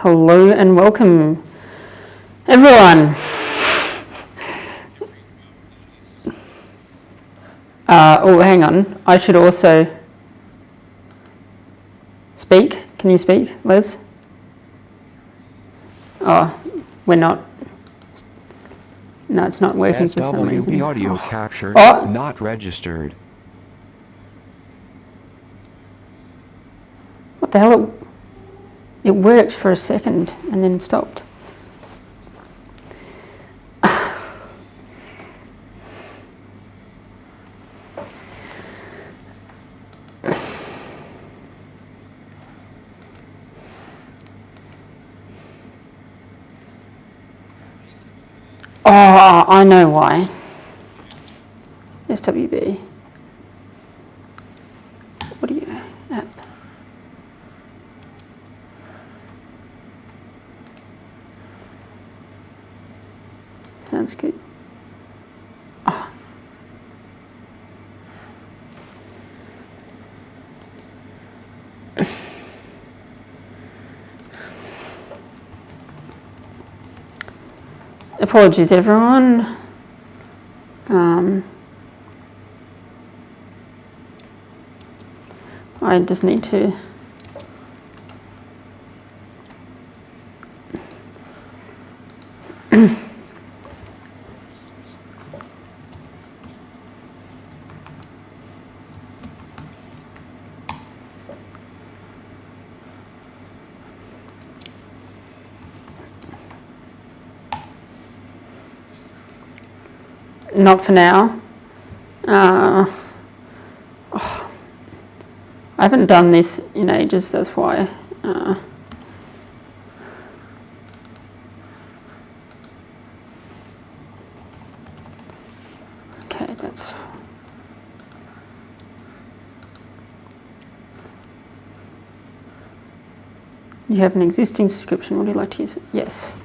Hello and welcome, everyone. Oh, hang on. I should also speak. Can you speak, Liz? Oh, we're not. No, it's not working for some reason. SWB audio captured, not registered. What the hell? It worked for a second and then stopped. Oh, I know why. SWB. Audio app. Sounds good. Oh. Apologies, everyone. I just need to not for now. I haven't done this in ages, that's why. Okay, that's... You have an existing subscription, would you like to use it? Yes.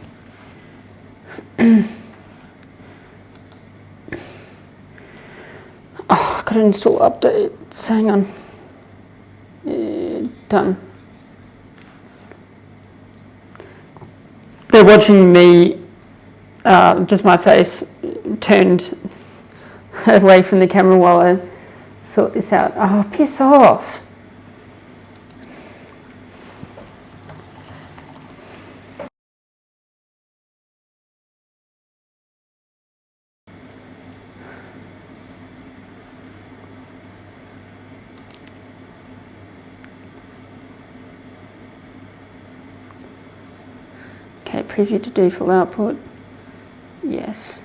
Oh, I've got to install updates, hang on. Done. They're watching me, just my face turned away from the camera while I sort this out. Oh, piss off. Okay, preview to default output. Yes.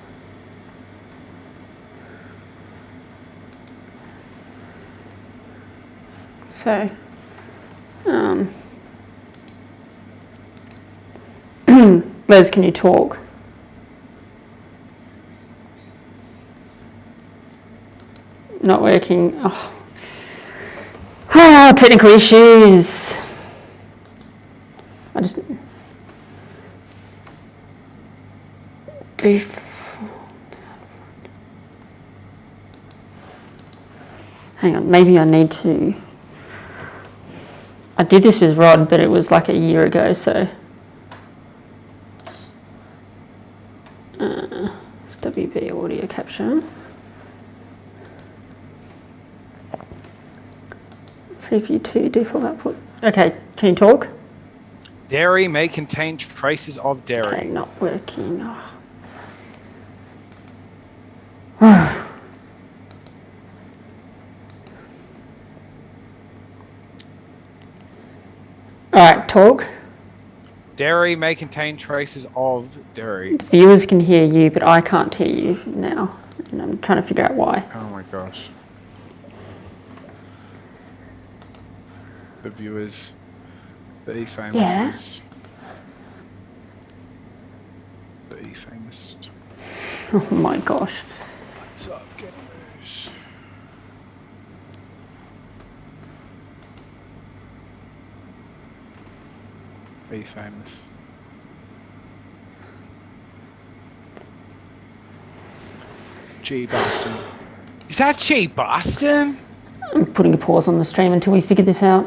So, Liz, can you talk? Not working. Oh. Ah, technical issues. I just... Hang on, maybe I need to... I did this with Rod, but it was like a year ago, so... It's WB audio capture. Preview to default output. Okay, can you talk? Dairy may contain traces of dairy. Okay, not working. Oh. Alright, talk. Dairy may contain traces of dairy. The viewers can hear you, but I can't hear you now. And I'm trying to figure out why. Oh my gosh. The viewers. The famous Yeah. is... The famous... Oh my gosh. What's up, gamers? Be famous. G Boston. Is that G Boston? I'm putting a pause on the stream until we figure this out.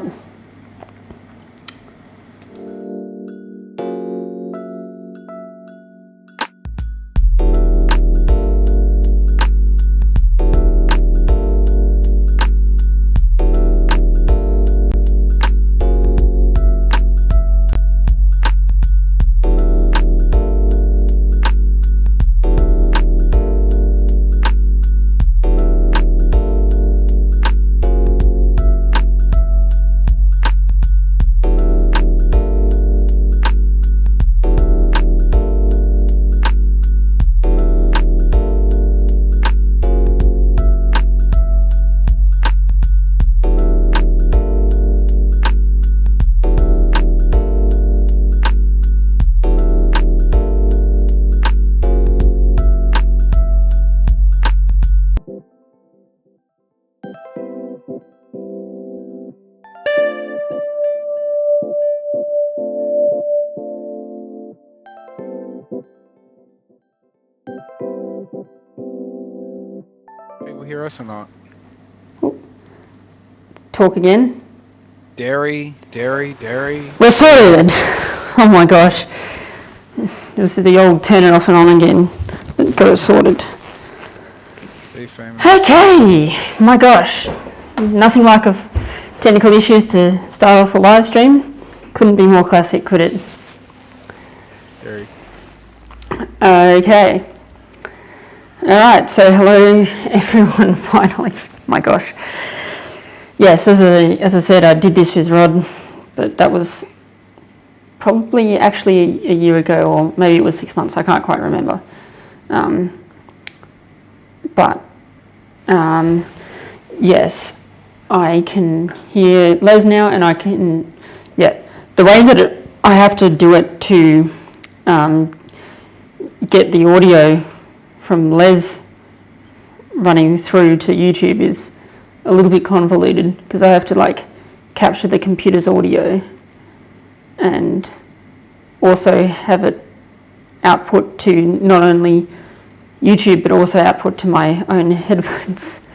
People hear us or not? Talk again. Dairy. We're sorted. Oh my gosh. It was the old turn it off and on again that got it sorted. Be famous. Okay. My gosh. Nothing like of technical issues to start off a live stream. Couldn't be more classic, could it? Dairy. Okay. Alright, so hello everyone, finally. My gosh. Yes, as I said, I did this with Rod, but that was probably actually a year ago, or maybe it was 6 months, I can't quite remember. Yes, I can hear Les now, and I can, yeah, the way that I have to do it to get the audio from Les running through to YouTube is a little bit convoluted, because I have to like capture the computer's audio and also have it output to not only YouTube but also output to my own headphones.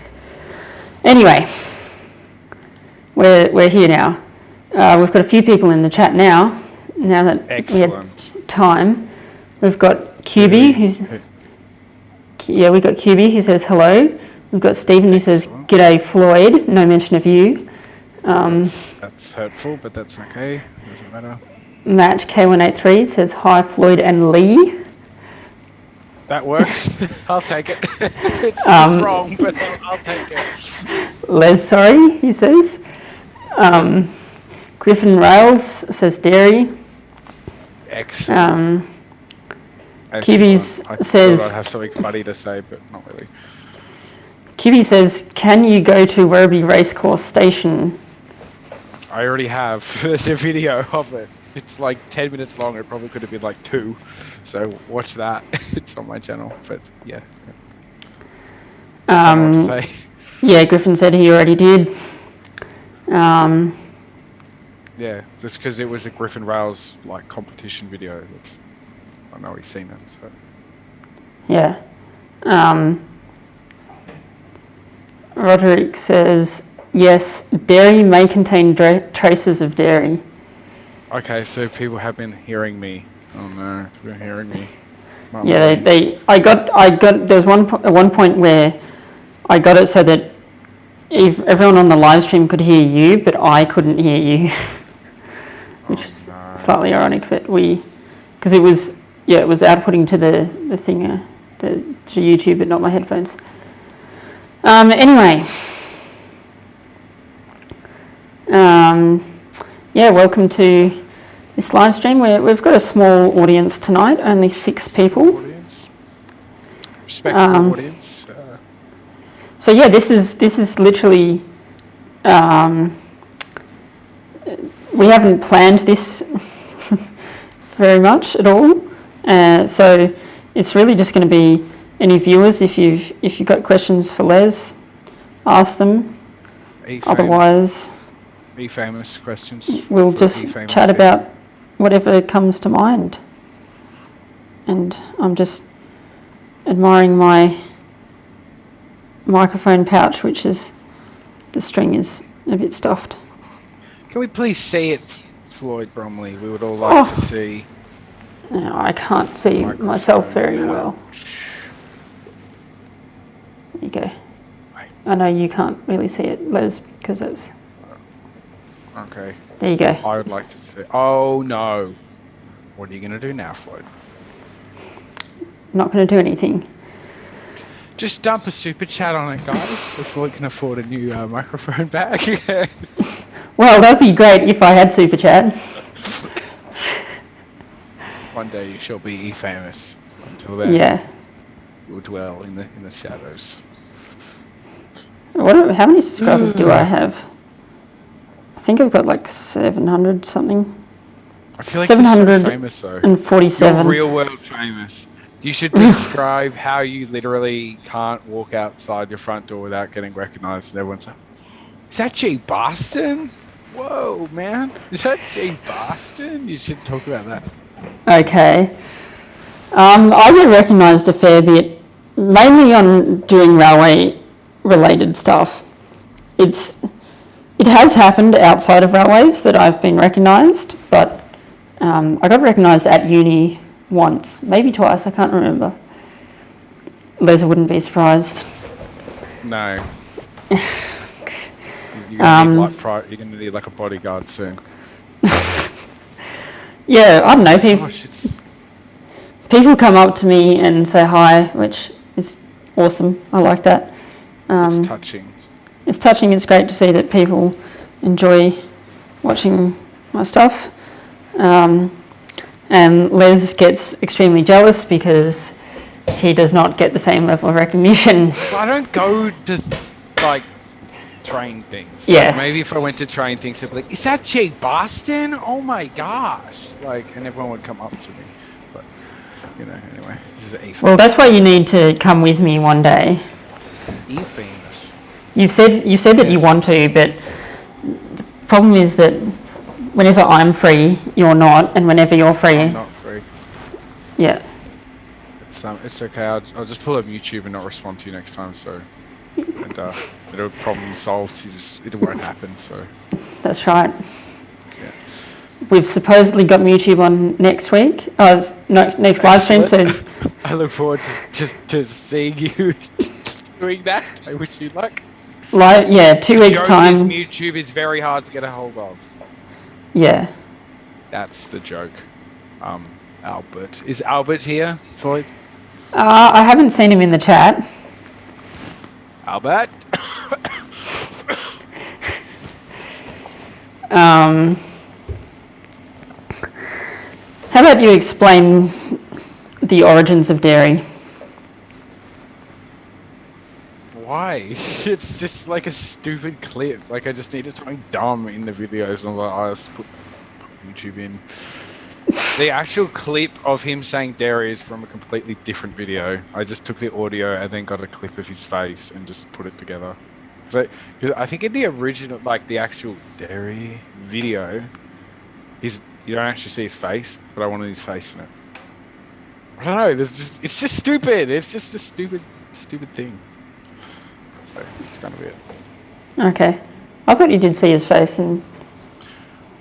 Anyway, we're here now. We've got a few people in the chat now that Excellent. we had time. We've got QB, we've got QB who says hello. We've got Stephen who says, "G'day Floyd," no mention of you. That's hurtful, but that's okay. Doesn't matter. Matt K183 says, "Hi Floyd and Lee." That works. I'll take it. It's wrong, but I'll take it. Les, sorry, he says. Griffin Rails says dairy. Excellent. Cubies I says, thought I'd have something funny to say, but not really. Cuby says, "Can you go to Werribee Racecourse Station?" I already have. There's a video of it. It's like 10 minutes long. It probably could have been like 2. So watch that. It's on my channel. But yeah. I don't know what to say. Yeah, Griffin said he already did. Yeah, that's because it was a Griffin Rails like competition video. I know he's seen it. So Yeah. Roderick says, "Yes, dairy may contain traces of dairy." okay, so people have been hearing me. Oh no, they've been hearing me. Yeah, I got. There's at one point where I got it so that if everyone on the live stream could hear you, but I couldn't hear you, which is slightly ironic that because it was outputting to the thing, to YouTube, but not my headphones. Anyway, welcome to this live stream. We've got a small audience tonight, only 6 people. Respectable audience. So yeah, this is literally. We haven't planned this very much at all, so it's really just going to be any viewers. If you've got questions for Les, ask them. Otherwise, famous questions. We'll just chat about whatever comes to mind. And I'm just admiring my microphone pouch, which is the string is a bit stuffed. Can we please see it, Floyd Bromley? We would all like to see. No, I can't see myself very well. There you go. I know you can't really see it, Les, because it's... Okay. There you go. I would like to see... Oh, no. What are you going to do now, Floyd? Not going to do anything. Just dump a super chat on it, guys, so Floyd can afford a new microphone back. Well, that'd be great if I had super chat. One day you shall be famous. Until then, you'll dwell in the shadows. How many subscribers do I have? I think I've got like 700 something. I feel like you're so famous, though. 747. You're real world famous. You should describe how you literally can't walk outside your front door without getting recognised, and everyone's like, "Is that G Boston? Whoa, man! Is that G Boston?" You should talk about that. Okay. I get recognised a fair bit, mainly on doing railway-related stuff. It has happened outside of railways that I've been recognised, but I got recognised at uni once, maybe twice, I can't remember. Les wouldn't be surprised. No. You're gonna need like a bodyguard soon. Yeah, I don't know. People come up to me and say hi, which is awesome. I like that. It's touching. It's touching. It's great to see that people enjoy watching my stuff. And Les gets extremely jealous because he does not get the same level of recognition. Well, I don't go to like train things. Yeah. Like, maybe if I went to train things, they'd be like, "Is that Jake Boston? Oh my gosh!" Like, and everyone would come up to me. But anyway, this is E-famous. Well, that's why you need to come with me one day. E-famous. You said that you want to, but the problem is that whenever I'm free, you're not, and whenever you're free, I'm not free. Yeah. It's okay. I'll just pull up YouTube and not respond to you next time. So, and it'll problem solved. It won't happen. So. That's right. Yeah. We've supposedly got YouTube on next week. Next live stream. So. I look forward to seeing you doing that. I wish you luck. 2 weeks time. YouTube is very hard to get a hold of. Yeah. That's the joke. Albert. Is Albert here, Floyd? I haven't seen him in the chat. Albert? How about you explain the origins of dairy? Why? It's just like a stupid clip. Like, I just needed something dumb in the videos, and I'm like, I'll just put YouTube in. The actual clip of him saying dairy is from a completely different video. I just took the audio and then got a clip of his face and just put it together. So, I think in the original, like the actual dairy video, you don't actually see his face, but I wanted his face in it. I don't know. It's just stupid. It's just a stupid thing. So it's gonna be it. Okay. I thought you did see his face, and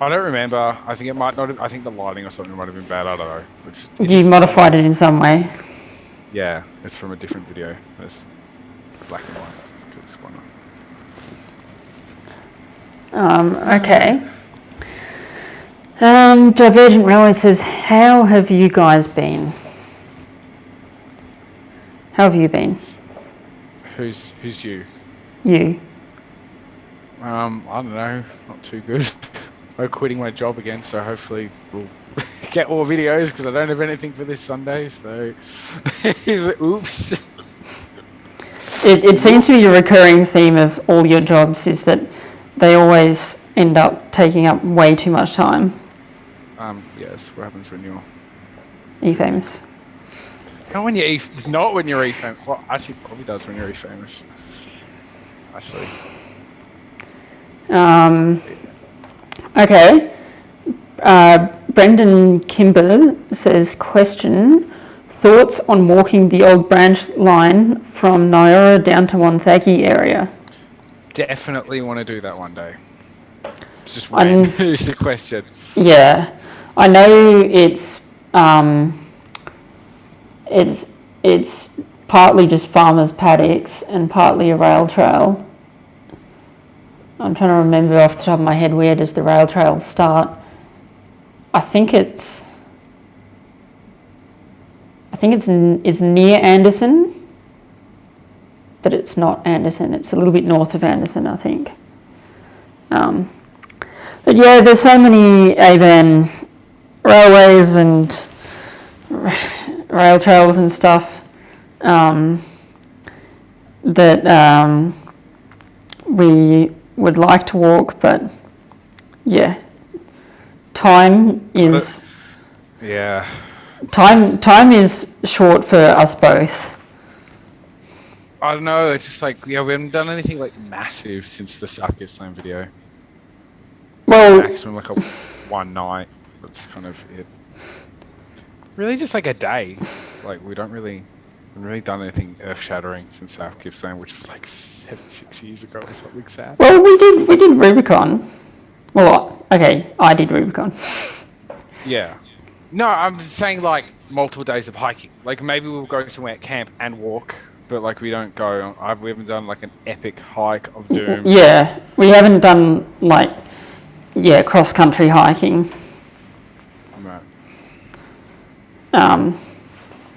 I don't remember. I think it might not have, I think the lighting or something might have been bad. I don't know. You modified it in some way. Yeah, it's from a different video. It's black and white. To this one. Okay. Divergent Railway says, how have you guys been? How have you been? Who's you? You. I don't know. Not too good. I'm quitting my job again, so hopefully we'll get more videos because I don't have anything for this Sunday. So, oops. It seems to be a recurring theme of all your jobs is that they always end up taking up way too much time. Yes. What happens when you're E-famous. not when you're not when you're E-famous. Well, actually, it probably does when you're E-famous. Actually. Okay. Brendan Kimber says, question, thoughts on walking the old branch line from Nyora down to Wonthaggi area? Definitely want to do that one day. It's just when is the question. Yeah. I know it's partly just farmers' paddocks and partly a rail trail. I'm trying to remember off the top of my head, where does the rail trail start? I think it's near Anderson, but it's not Anderson. It's a little bit north of Anderson, I think. But yeah, there's so many ABAN railways and rail trails and stuff that we would like to walk, but yeah, time is short for us both. I don't know. It's just like we haven't done anything like massive since the South Gippsland video. Well, Maximum like a one night. That's kind of it. Really, just like a day. Like we haven't really done anything earth-shattering since South Gippsland, which was like 6 years ago or something sad. Well, we did Rubicon. Well, okay, I did Rubicon. Yeah. No, I'm saying like multiple days of hiking. Like maybe we'll go somewhere at camp and walk, but like we don't go. We haven't done like an epic hike of doom. Yeah, we haven't done like cross-country hiking. Right.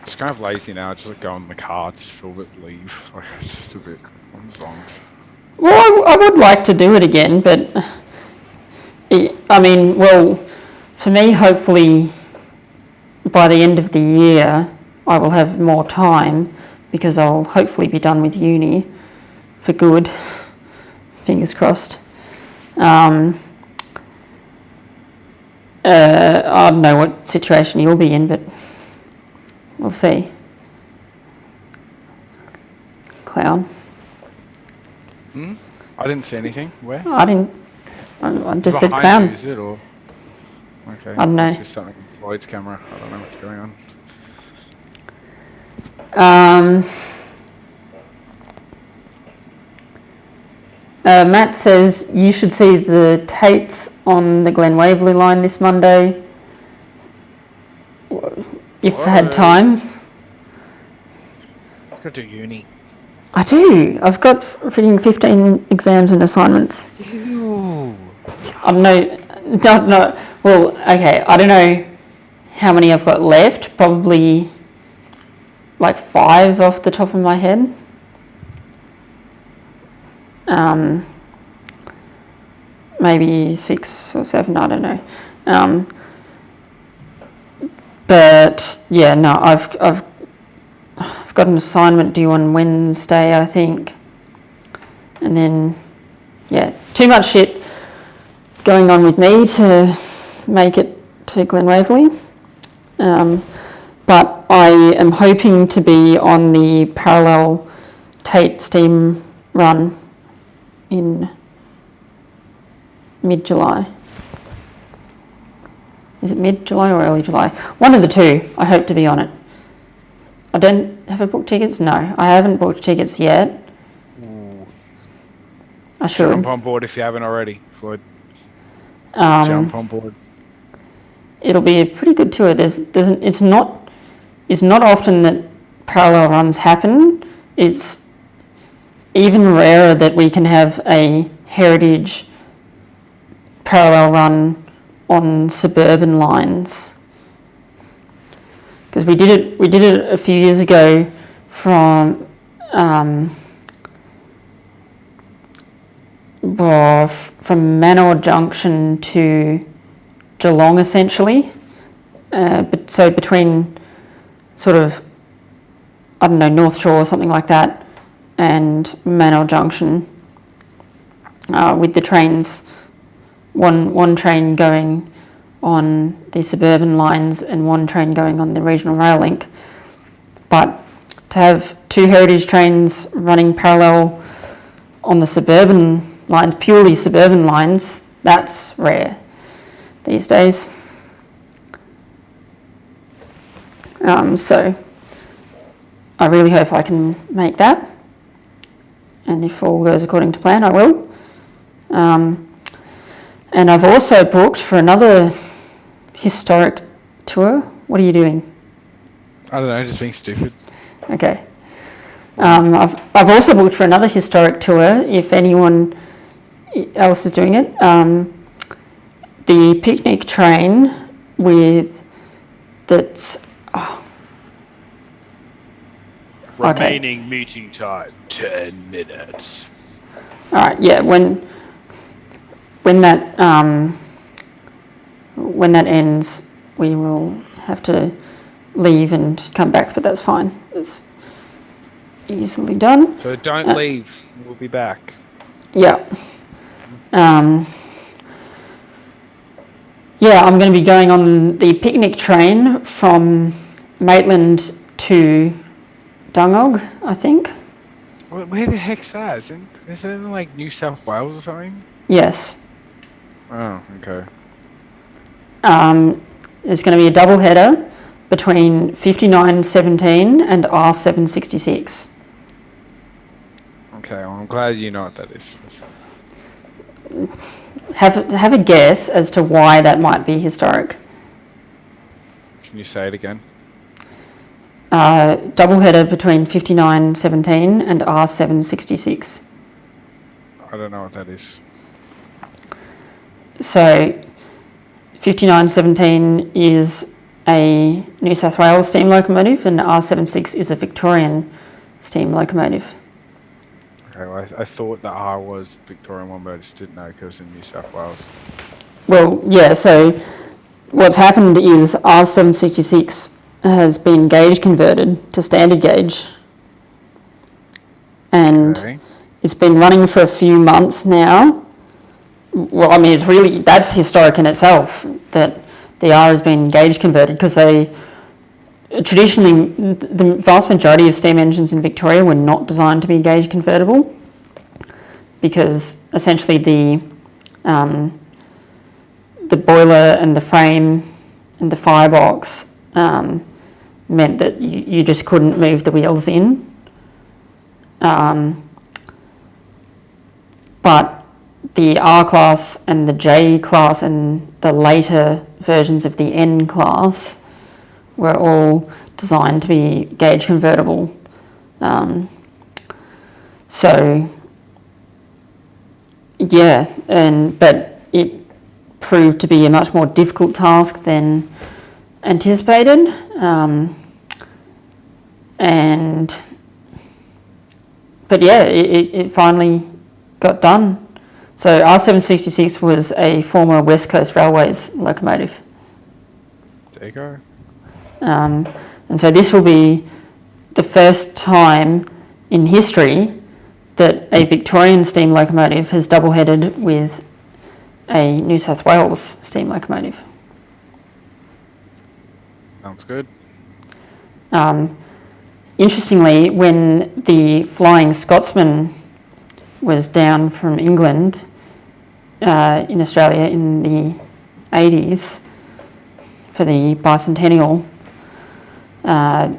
Just kind of lazy now. Just like go in the car, just fill it, leave. Like just a bit zonked. Well, I would like to do it again, but I mean, well, for me, hopefully by the end of the year, I will have more time because I'll hopefully be done with uni for good. Fingers crossed. I don't know what situation you'll be in, but we'll see. Clown. I didn't see anything. Where? I didn't. I just said clown. You, is it or? Okay. I don't know. It's just something with Lloyd's camera. I don't know what's going on. Matt says you should see the Tates on the Glen Waverley line this Monday. If I had time. Let's go to uni. I do. I've got freaking 15 exams and assignments. Ew. No. Well, okay. I don't know how many I've got left. Probably like 5 off the top of my head. Maybe 6 or 7. I don't know. But yeah, no. I've got an assignment due on Wednesday, I think. And then, yeah, too much shit going on with me to make it to Glen Waverley. But I am hoping to be on the parallel Tate steam run in mid-July. Is it mid-July or early July? One of the two. I hope to be on it. I don't have a booked tickets? No, I haven't booked tickets yet. I should. Jump on board if you haven't already, Floyd. Jump on board. It'll be a pretty good tour. It's not often that parallel runs happen. It's even rarer that we can have a heritage parallel run on suburban lines. Because we did it a few years ago from Manor Junction to Geelong, essentially. But so between sort of, I don't know, North Shore or something like that, and Manor Junction, with the trains, one train going on the suburban lines and one train going on the regional rail link. But to have two heritage trains running parallel on the suburban lines, purely suburban lines, that's rare these days. So I really hope I can make that, and if all goes according to plan, I will. And I've also booked for another historic tour. What are you doing? I don't know, just being stupid. Okay. I've also booked for another historic tour, if anyone else is doing it. The picnic train with that's... Remaining meeting time, 10 minutes. All right, yeah, when that ends, we will have to leave and come back, but that's fine. It's easily done. So don't leave, we'll be back. Yeah. Yeah, I'm going to be going on the picnic train from Maitland to Dungog, I think. Where the heck's that? Is it in like New South Wales or something? Yes. Oh, okay. There's going to be a double header between 5917 and R766. Okay, well, I'm glad you know what that is. Have a guess as to why that might be historic. Can you say it again? Double header between 5917 and R766. I don't know what that is. So 5917 is a New South Wales steam locomotive and R76 is a Victorian steam locomotive. Okay, well, I thought the R was Victorian one, but I just didn't know because in New South Wales. Well, yeah, so what's happened is R766 has been gauge converted to standard gauge, and Okay. it's been running for a few months now. Well, I mean, that's historic in itself, that the R has been gauge converted, because traditionally, the vast majority of steam engines in Victoria were not designed to be gauge convertible, because essentially the boiler and the frame and the firebox meant that you just couldn't move the wheels in. But the R class and the J class and the later versions of the N class were all designed to be gauge convertible. So yeah, but it proved to be a much more difficult task than anticipated, but yeah, it finally got done. So R766 was a former West Coast Railways locomotive. There you go. And so this will be the first time in history that a Victorian steam locomotive has double-headed with a New South Wales steam locomotive. Sounds good. Interestingly, when the Flying Scotsman was down from England in Australia in the 80s for the bicentennial, at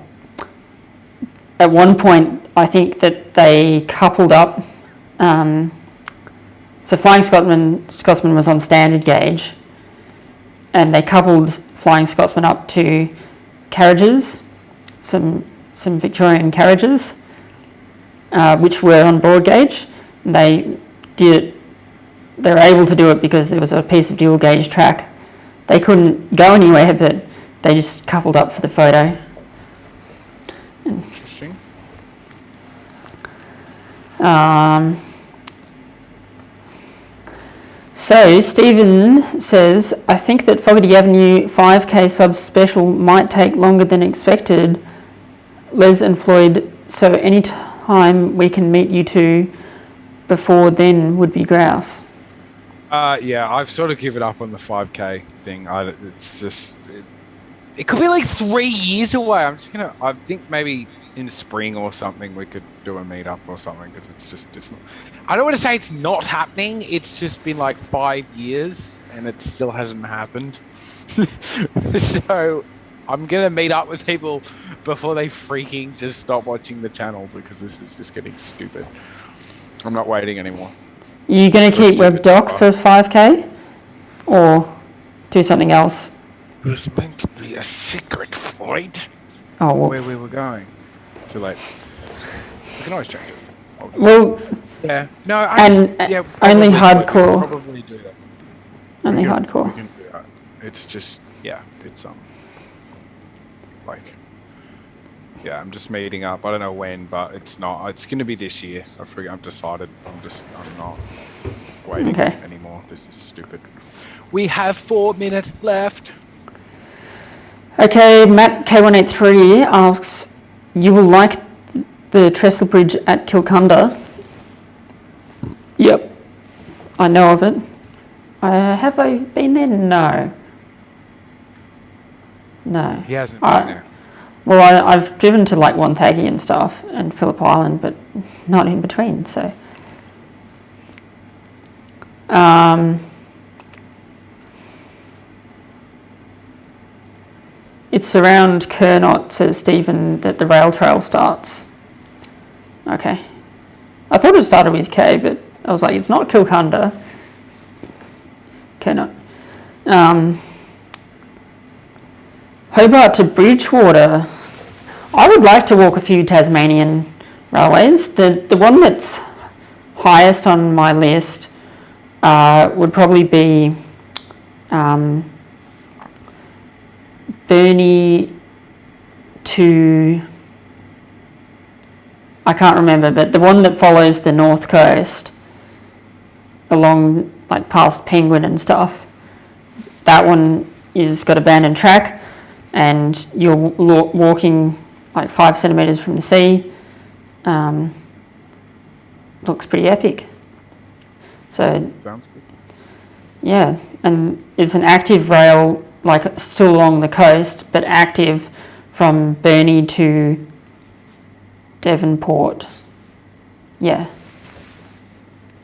one point I think that they coupled up, so Flying Scotsman was on standard gauge, and they coupled Flying Scotsman up to carriages, some Victorian carriages, which were on broad gauge. They were able to do it because there was a piece of dual gauge track they couldn't go anywhere, but they just coupled up for the photo. Interesting. So Stephen says, I think that Foggy Avenue 5K sub special might take longer than expected. Les and Floyd, so any time we can meet you two before then would be grouse. Yeah, I've sort of given up on the 5K thing. It's just... It could be like 3 years away. I think maybe in spring or something we could do a meetup or something, because it's not... I don't want to say it's not happening. It's just been like 5 years and it still hasn't happened. So I'm going to meet up with people before they freaking just stop watching the channel, because this is just getting stupid. I'm not waiting anymore. You going to keep WebDoc for 5K or do something else? It was meant to be a secret, Floyd. Oh, Where whoops. we were going. Too late. We can always change it. Well, Yeah. No, only probably, hardcore. Probably do that. Only We hardcore. can do that. It's just, yeah, it's like, yeah, I'm just meeting up. I don't know when, but it's not. It's going to be this year. I've decided. I'm not waiting anymore. This is stupid. We have 4 minutes left. Okay, Matt K183 asks, you will like the trestle bridge at Kilcunda? Yep, I know of it. Have I been there? No. No. He hasn't been there. Well, I've driven to like Wonthaggi and stuff and Phillip Island, but not in between, so. It's around Kernot, says Stephen, that the rail trail starts. Okay. I thought it started with K, but I was like, it's not Kilcunda. Kernot. Hobart to Bridgewater. I would like to walk a few Tasmanian railways. The one that's highest on my list would probably be Burnie to, I can't remember, but the one that follows the north coast along like past Penguin and stuff, that one is got abandoned track and you're walking like 5 centimetres from the sea. Looks pretty epic. So Sounds good. yeah, and it's an active rail, like still along the coast, but active from Burnie to Devonport. Yeah,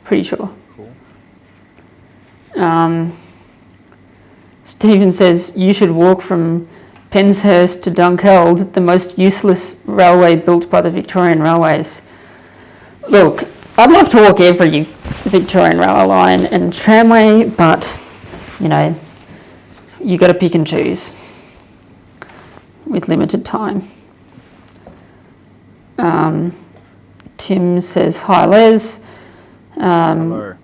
pretty sure. Cool. Stephen says you should walk from Penshurst to Dunkeld, the most useless railway built by the Victorian Railways. Look, I'd love to walk every Victorian railway line and tramway, but you know, you got to pick and choose with limited time. Tim says, hi Les. Hello.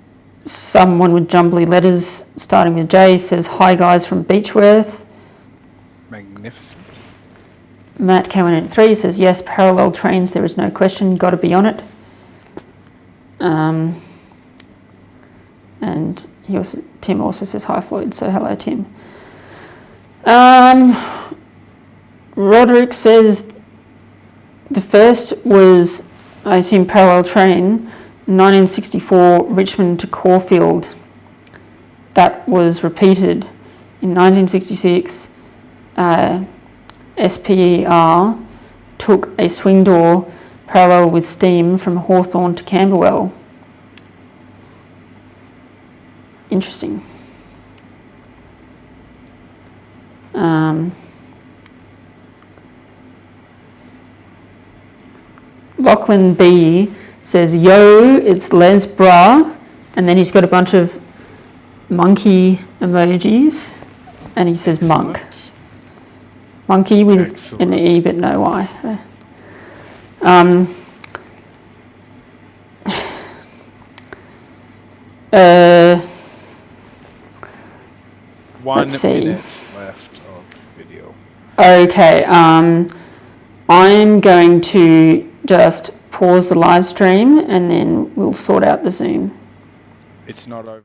Someone with jumbly letters starting with J says, hi guys from Beechworth. Magnificent. Matt K183 says, yes, parallel trains, there is no question, got to be on it. And Tim also says, hi Floyd, so hello Tim. Roderick says, the first was, I assume, parallel train, 1964 Richmond to Caulfield. That was repeated in 1966. SPER took a swing door parallel with steam from Hawthorn to Camberwell. Interesting. Lachlan B says, yo, it's Les Bra, and then he's got a bunch of monkey emojis, and he says monk. Excellent. Monkey with Excellent. an E but no Y. 1 Let's see. minute left of video. Okay, I'm going to just pause the live stream and then we'll sort out the Zoom. It's not over.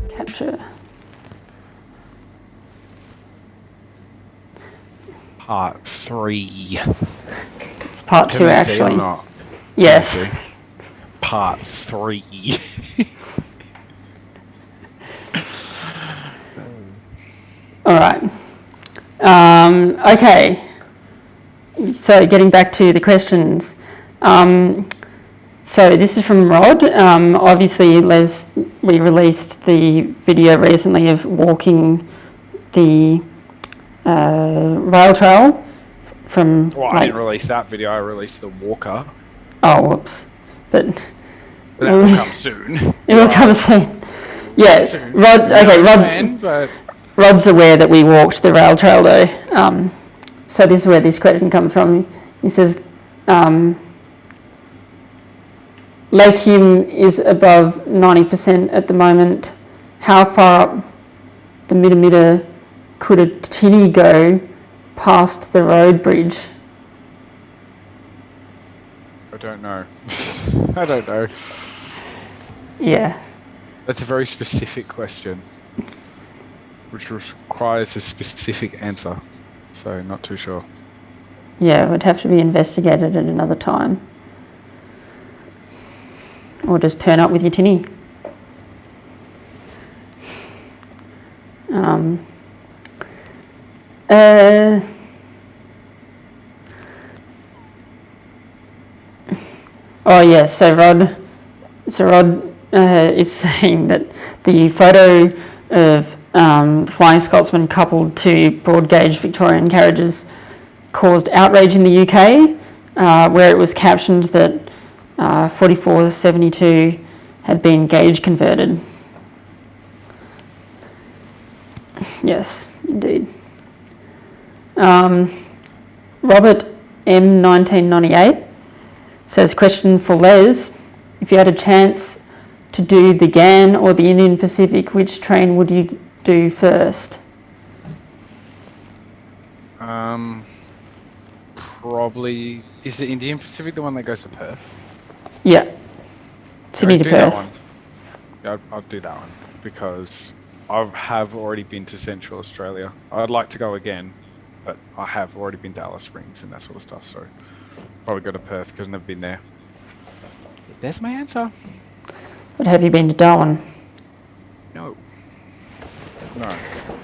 Capture. Part 3. It's part Can 2 we see or actually. not? Yes. Part 3. All right. Okay. So getting back to the questions. So this is from Rod. Obviously, we released the video recently of walking the rail trail from. Well, I didn't release that video. I released the walker. Oh, whoops! But That will come soon. it will come soon. Yeah, Soon. Rod. Okay, Rod. When, but Rod's aware that we walked the rail trail though. So this is where this question comes from. He says, Lake Hume is above 90% at the moment. How far up the Mitter could a tinny go past the road bridge? I don't know. I don't know. Yeah. That's a very specific question, which requires a specific answer. So, not too sure. Yeah, it would have to be investigated at another time. Or just turn up with your tinny. Oh yes, so Rod is saying that the photo of Flying Scotsman coupled to broad gauge Victorian carriages caused outrage in the UK, where it was captioned that 4472 had been gauge converted. Yes, indeed. Robert M 1998 says, question for Les, if you had a chance to do the GAN or the Indian Pacific, which train would you do first? Probably is the Indian Pacific the one that goes to Perth? Yeah. Sydney to Do that Perth. one. Yeah, I'll do that one because I have already been to Central Australia. I'd like to go again, but I have already been to Alice Springs and that sort of stuff. So probably go to Perth because I've never been there. There's my answer. But have you been to Darwin? No.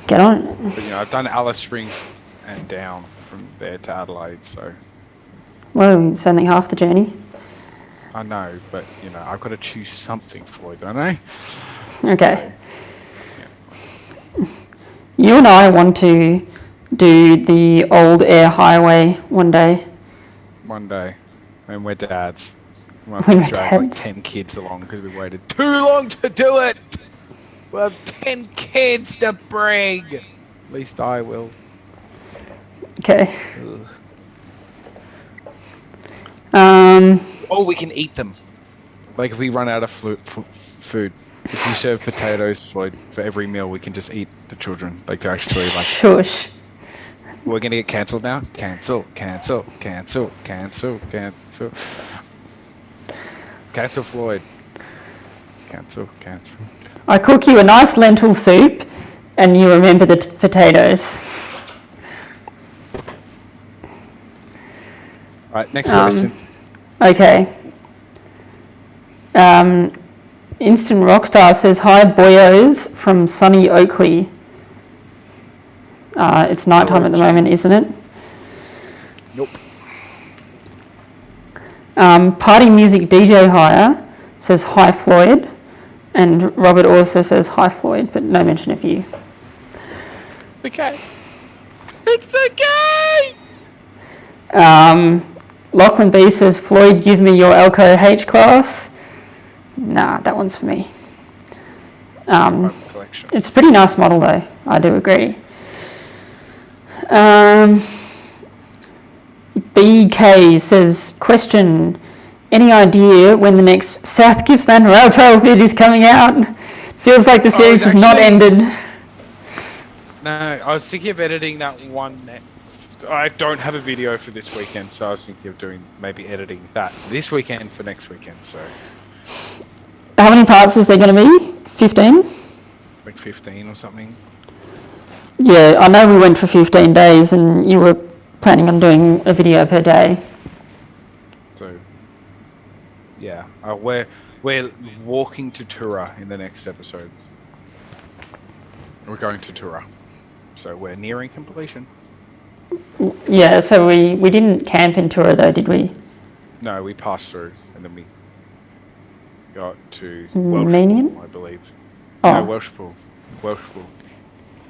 Get on it. But I've done Alice Springs and down from there to Adelaide, so Well, it's only half the journey. I know, but I've got to choose something for it, don't I? Okay. You and I want to do the old air highway one day. One day, and we're dads. We'll When we're drag like dads. 10 kids along because we waited too long to do it. We'll have 10 kids to bring. At least I will. Okay. Ugh. Oh, we can eat them. Like if we run out of food, if you serve potatoes, Floyd, for every meal, we can just eat the children. Like they're actually like. Shush. We're gonna get cancelled now. Cancel. Cancel Floyd. Cancel. I cook you a nice lentil soup and you remember the potatoes. Alright, next question. Okay. Instant Rockstar says, hi boyos from sunny Oakley. It's night time at the moment, isn't it? Nope. Party Music DJ Hire says, hi Floyd. And Robert also says, hi Floyd, but no mention of you. Okay. It's okay! Lachlan B says, Floyd, give me your Alco H class. Nah, that one's for me. Collection. It's a pretty nice model though, I do agree. BK says, question, any idea when the next South Gippsland Rail Trail vid is coming out? Feels like the series has not ended. No, I was thinking of editing that one next. I don't have a video for this weekend, so I was thinking of doing maybe editing that this weekend for next weekend. So, How many parts is there going to be? 15? like 15 or something. Yeah, I know we went for 15 days and you were planning on doing a video per day. So, yeah, we're walking to Tura in the next episode. We're going to Tura, so we're nearing completion. Yeah, so we didn't camp in Tura though, did we? No, we passed through and then we got to Menian? Welshpool, I believe. Oh. No, Welshpool.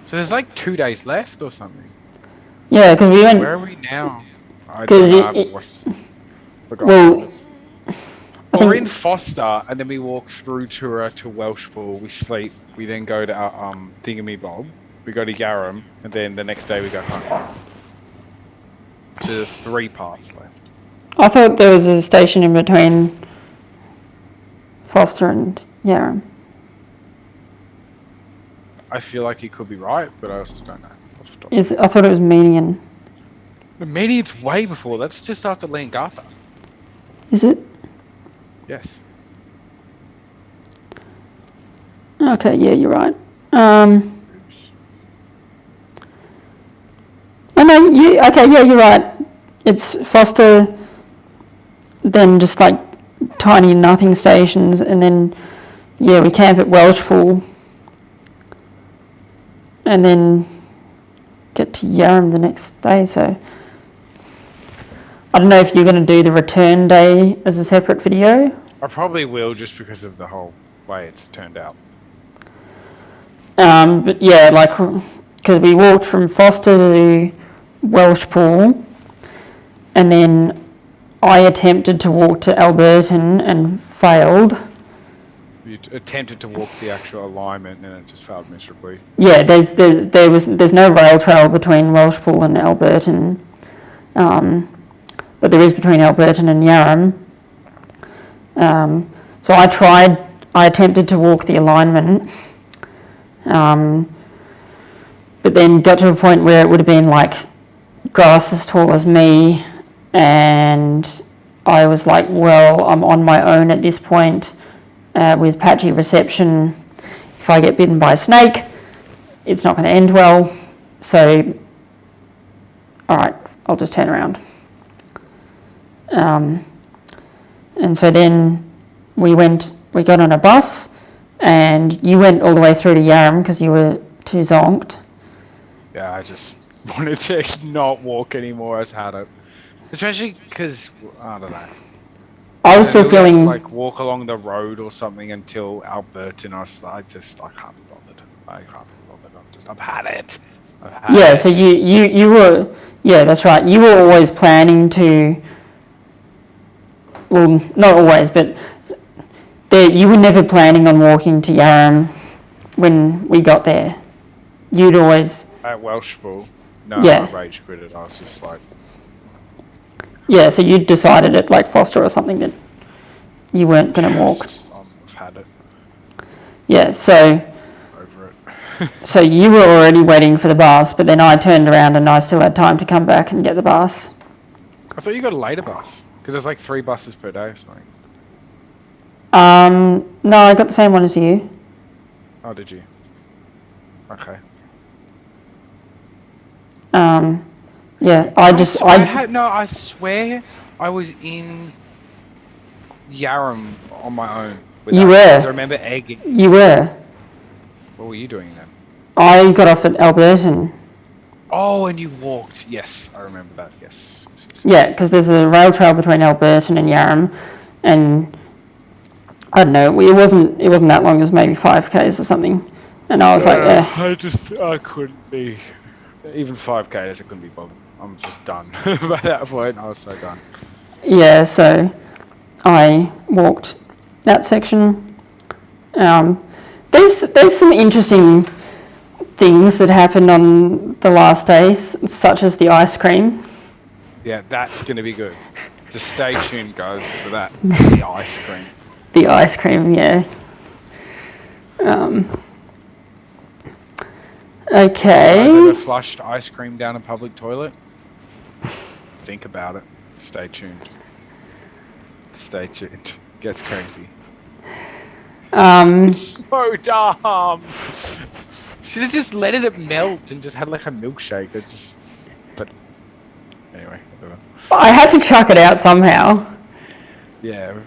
So there's like 2 days left or something. Yeah, because we went... Where are we now? I 'Cause don't know. it- I haven't watched this. Forgot. Well, I We're think... in Foster, and then we walk through Tura to Welshpool. We sleep. We then go to our Thingamy-Bob. We go to Yarram, and then the next day we go home. So there's 3 parts left. I thought there was a station in between Foster and Yarram. I feel like you could be right, but I also don't know. I thought it was Menian. The Median's way before. That's just after Leongatha. Is it? Yes. Okay, yeah, you're right. You're right. It's Foster, then just like tiny nothing stations, and then, yeah, we camp at Welshpool, and then get to Yarram the next day, so... I don't know if you're going to do the return day as a separate video. I probably will, just because of the whole way it's turned out. But yeah, like, because we walked from Foster to Welshpool, and then I attempted to walk to Alberton and failed. You attempted to walk the actual alignment and it just failed miserably. Yeah, there's no rail trail between Welshpool and Alberton, but there is between Alberton and Yarram. So I attempted to walk the alignment, but then got to a point where it would have been like grass as tall as me, and I was like, well, I'm on my own at this point with patchy reception. If I get bitten by a snake, it's not going to end well. So, all right, I'll just turn around. And so then we got on a bus, and you went all the way through to Yarram because you were too zonked. Yeah, I just wanted to not walk anymore. I just had it. Especially because, I don't know. I was still We had to, feeling... like, walk along the road or something until Alberton. I can't be bothered. I can't be bothered. I've had it. Yeah, so you were... Yeah, that's right. You were always planning to... Well, not always, but you were never planning on walking to Yarram when we got there. You'd always... At Welshpool. No, Yeah. I rage quitted. I was just like... Yeah, so you decided at like Foster or something that you weren't going to walk. I've had it. Yeah, so Over it. so you were already waiting for the bus, but then I turned around and I still had time to come back and get the bus. I thought you got a later bus. Because there's like 3 buses per day or something. No, I got the same one as you. Oh, did you? Okay. Yeah, I swear I was in Yarram on my own. You were. Because I remember egging. You were. What were you doing then? I got off at Alberton. Oh, and you walked. Yes, I remember that. Yes. Yeah, because there's a rail trail between Alberton and Yarram, and I don't know, it wasn't that long, it was maybe 5Ks or something, and I was like, I couldn't be. Even 5Ks, I couldn't be bothered. I'm just done. By that point, I was so done. Yeah, so I walked that section. There's some interesting things that happened on the last days, such as the ice cream. Yeah, that's going to be good. Just stay tuned, guys, for that. The ice cream. The ice cream, yeah. Okay. Has ever flushed ice cream down a public toilet? Think about it. Stay tuned. Stay tuned. Gets crazy. It's so dumb. Should have just let it melt and just had like a milkshake. But anyway, whatever. I had to chuck it out somehow. Yeah,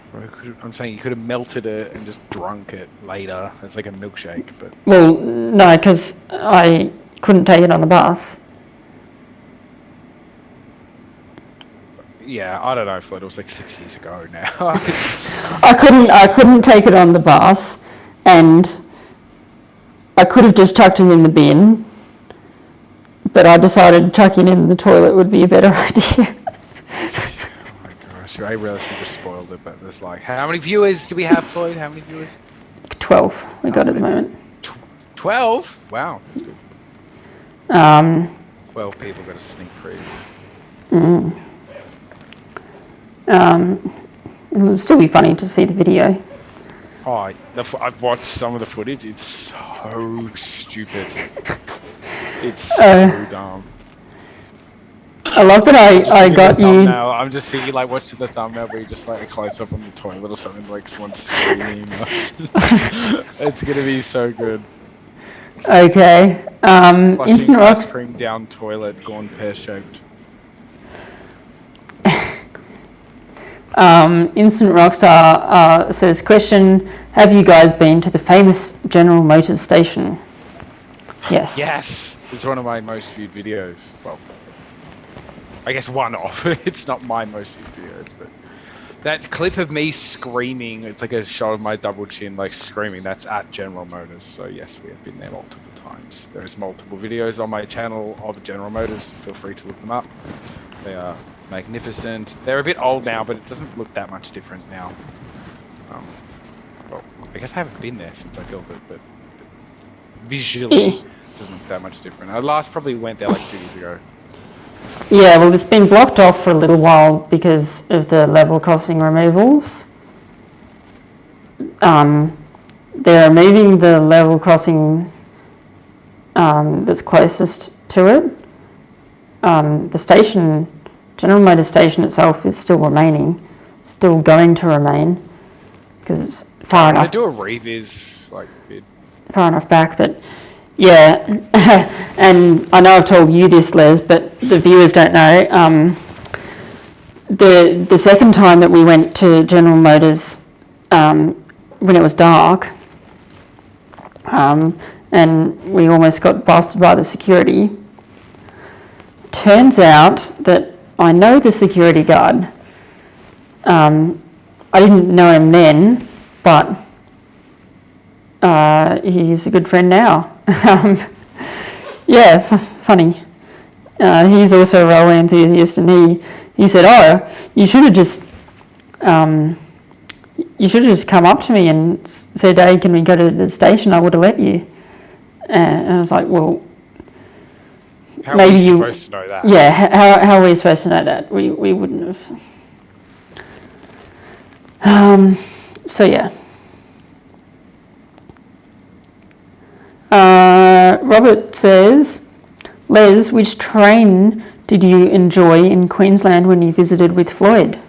I'm saying you could have melted it and just drunk it later as like a milkshake, but... Well, no, because I couldn't take it on the bus. Yeah, I don't know, Floyd, it was like 6 years ago now. I couldn't take it on the bus, and I could have just chucked it in the bin, but I decided chucking it in the toilet would be a better idea. I realised we just spoiled it, but there's like... How many viewers do we have, Floyd? How many viewers? 12 we got at the moment. 12? Wow, that's good. 12 people got a sneak preview. It'll still be funny to see the video. Oh, I've watched some of the footage. It's so stupid. It's so dumb. I love that I got you... Thumbnail. I'm just thinking, like, watch the thumbnail where you just, like, a close-up on the toilet or something, like, someone's screaming. It's gonna be so good. Okay. Flushing Instant ice Rocks... cream down toilet, gone pear-shaped. Instant Rockstar says, question, have you guys been to the famous General Motors station? Yes. Yes! It's one of my most viewed videos. Well, I guess one off. It's not my most viewed videos, but that clip of me screaming, it's like a shot of my double chin, like screaming, that's at General Motors. So yes, we have been there multiple times. There's multiple videos on my channel of General Motors. Feel free to look them up. They are magnificent. They're a bit old now, but it doesn't look that much different now. Well, I guess I haven't been there since I built it, but visually, it doesn't look that much different. I last probably went there like 2 years ago. Yeah, well, it's been blocked off for a little while because of the level crossing removals. They're removing the level crossing that's closest to it, the station, General Motors station itself is still remaining, still going to remain, because it's far enough. do a revis like bid. Far enough back, but yeah, and I know I've told you this, Les, but the viewers don't know. The second time that we went to General Motors when it was dark, and we almost got busted by the security. Turns out that I know the security guard. I didn't know him then, but he's a good friend now. Yeah, funny. He's also a railway enthusiast, and he said, "Oh, you should have just come up to me and said, hey, can we go to the station? I would have let you." And I was like, well, How maybe are you supposed to know that? Yeah, how are we supposed to know that? We wouldn't have. So yeah. Robert says, Les, which train did you enjoy in Queensland when you visited with Floyd?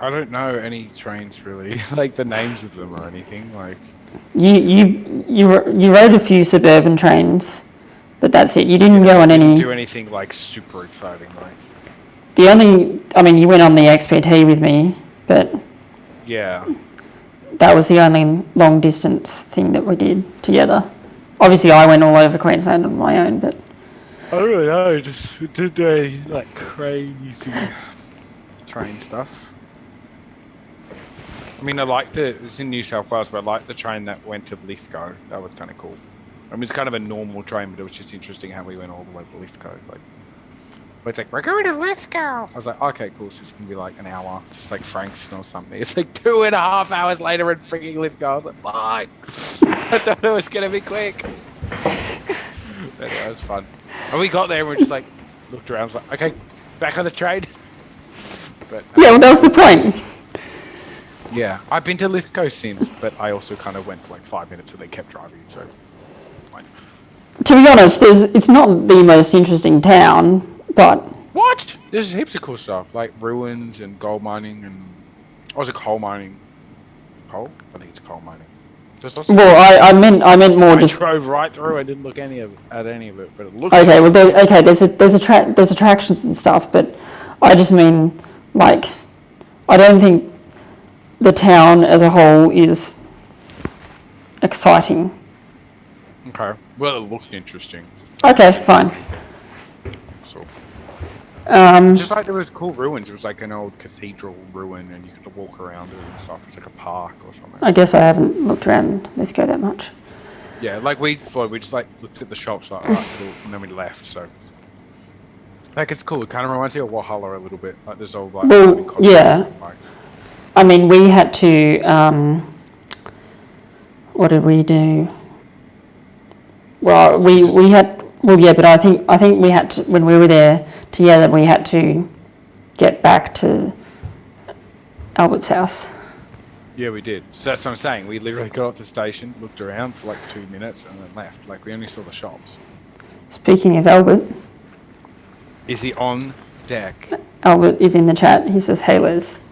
I don't know any trains really, like the names of them or anything. Like You rode a few suburban trains, but that's it. You didn't go on any. do anything like super exciting, like. You went on the XPT with me, but Yeah. that was the only long distance thing that we did together. Obviously, I went all over Queensland on my own, but I don't know, just did they like crazy train stuff. I mean, it's in New South Wales, but I like the train that went to Lithgow. That was kind of cool. I mean, it's kind of a normal train, but it was just interesting how we went all the way to Lithgow. Like, but it's like, we're going to Lithgow. I was like, okay, cool. So it's going to be like an hour. It's like Frankston or something. It's like 2.5 hours later in freaking Lithgow. I was like, fine. I thought it was going to be quick. But that was fun. And we got there and we just like, looked around. I was like, okay, back on the train. But yeah, well, that was the point. yeah, I've been to Lithgow since, but I also kind of went for like 5 minutes and they kept driving, so fine. To be honest, it's not the most interesting town, but What? There's heaps of cool stuff, like ruins and gold mining and... Oh, is it coal mining? Coal? I think it's coal mining. There's lots of I meant more I just. drove right through, I didn't look at any of it, but it looks... Okay, well, there's attractions and stuff, but I just mean, like, I don't think the town as a whole is exciting. Okay, well, it looked interesting. Okay, fine. So, Um, just like there was cool ruins, it was like an old cathedral ruin and you could walk around it and stuff. It's like a park or something. I guess I haven't looked around Lithgow that much. Yeah, like we just like looked at the shops like, alright, cool, and then we left, so... Like, it's cool, it kind of reminds me of Walhalla a little bit, like there's all like... Well, yeah. Like, I mean, we had to, what did we do? Well, we had, well, yeah, but I think we had to, when we were there together, we had to get back to Albert's house. yeah, we did. So that's what I'm saying, we literally got off the station, looked around for like 2 minutes and then left. Like, we only saw the shops. Speaking of Albert, Is he on deck? Albert is in the chat. He says, hey, Les.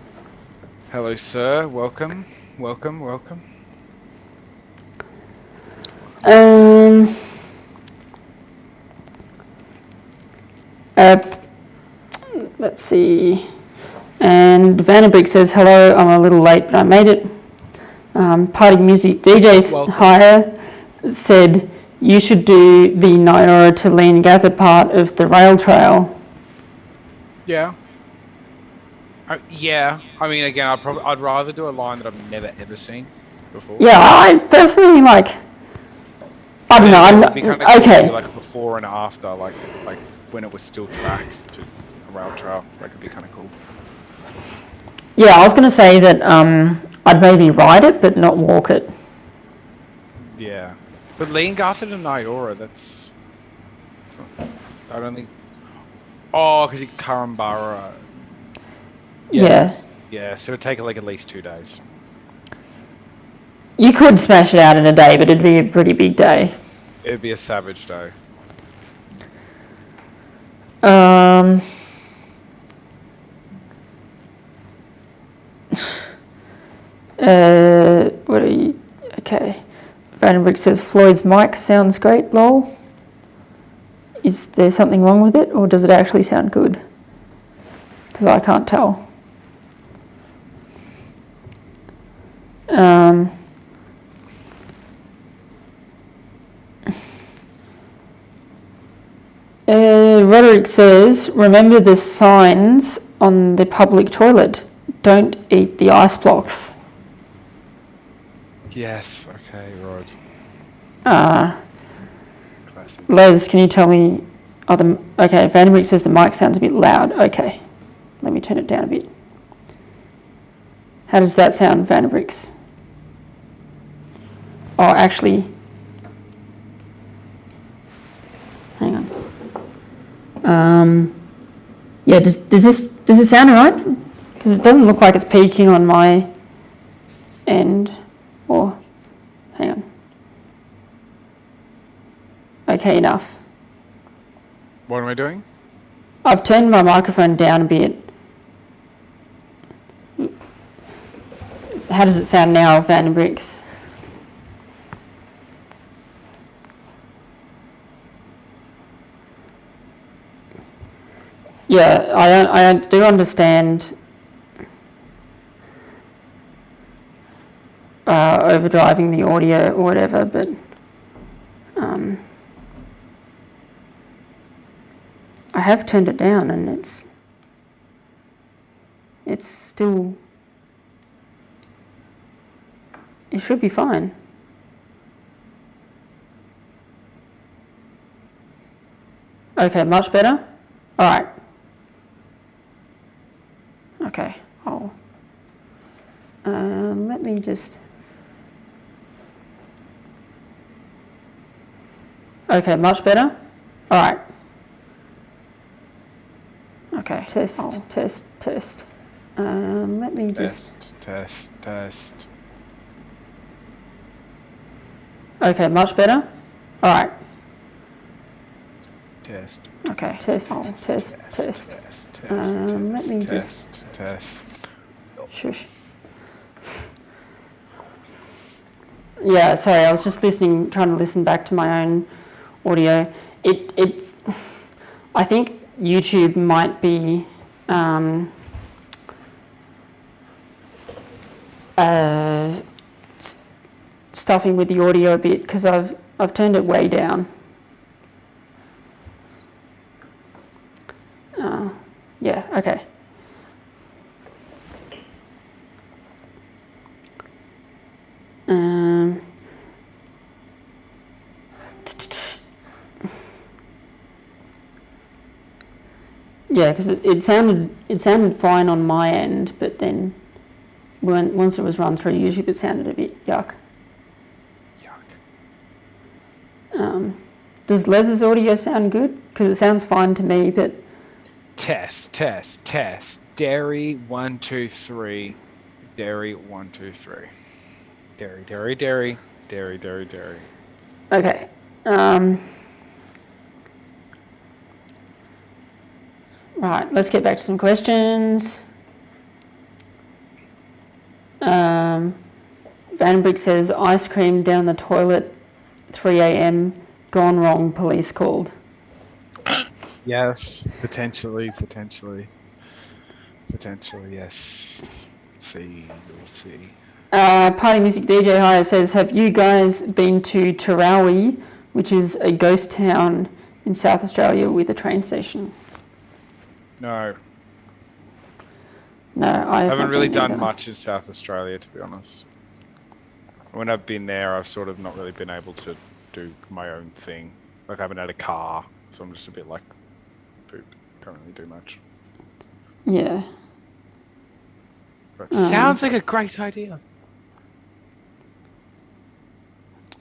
Hello, sir. Welcome. Welcome, welcome. Let's see. And Vandenbeek says, hello, I'm a little late, but I made it. Party Music DJ Hire said, you should do the Nyora to Leongatha part of the rail trail. Yeah. Yeah. I mean, again, I'd rather do a line that I've never ever seen before. Yeah, I personally like. I don't know. I'm not, okay. Like before and after, like when it was still tracks to a rail trail, that could be kind of cool. Yeah, I was going to say that I'd maybe ride it, but not walk it. Yeah, but Leongatha to Nyora, that's. I don't think. Oh, because you Currumbara. Yeah. Yeah, so it'd take like at least 2 days. You could smash it out in a day, but it'd be a pretty big day. It'd be a savage day. Um, what are you? Okay. Vandenbrick says Floyd's mic sounds great. Lol. Is there something wrong with it, or does it actually sound good? Because I can't tell. Roderick says, remember the signs on the public toilet. Don't eat the ice blocks. Yes. Okay, Rod. Classic. Les, can you tell me? Okay, Vandenbrick says the mic sounds a bit loud. Okay, let me turn it down a bit. How does that sound, Vandenbrick's? Oh, actually, hang on. Yeah, does this sound alright? Because it doesn't look like it's peaking on my end. Or, hang on. Okay, enough. What am I doing? I've turned my microphone down a bit. How does it sound now, Vandenbrick's? Yeah, I do understand overdriving the audio or whatever, but I have turned it down and it's still, it should be fine. Okay, much better? All right. Okay, let me just... Okay, much better? All right. Okay, test. Let me just... Test. Okay, much better? All right. Test. Okay, test. Let me just... Test. Shush. Yeah, sorry, I was just trying to listen back to my own audio. I think YouTube might be stuffing with the audio a bit because I've turned it way down. Yeah, okay. Yeah, because it sounded fine on my end, but then once it was run through YouTube, it sounded a bit yuck. Does Les's audio sound good? Because it sounds fine to me, but... Test. Dairy 1 2 3. Dairy 1 2 3. Dairy. Okay. Right, let's get back to some questions. Vandenbrick says, ice cream down the toilet, 3 a.m, gone wrong, police called. Yes, potentially, yes. We'll see. Party Music DJ Hire says, have you guys been to Tarawi, which is a ghost town in South Australia with a train station? No. No, I haven't really done much in South Australia, to be honest. When I've been there, I've sort of not really been able to do my own thing. Like, I haven't had a car, so I'm just a bit like, can't really do much. Yeah. But sounds like a great idea.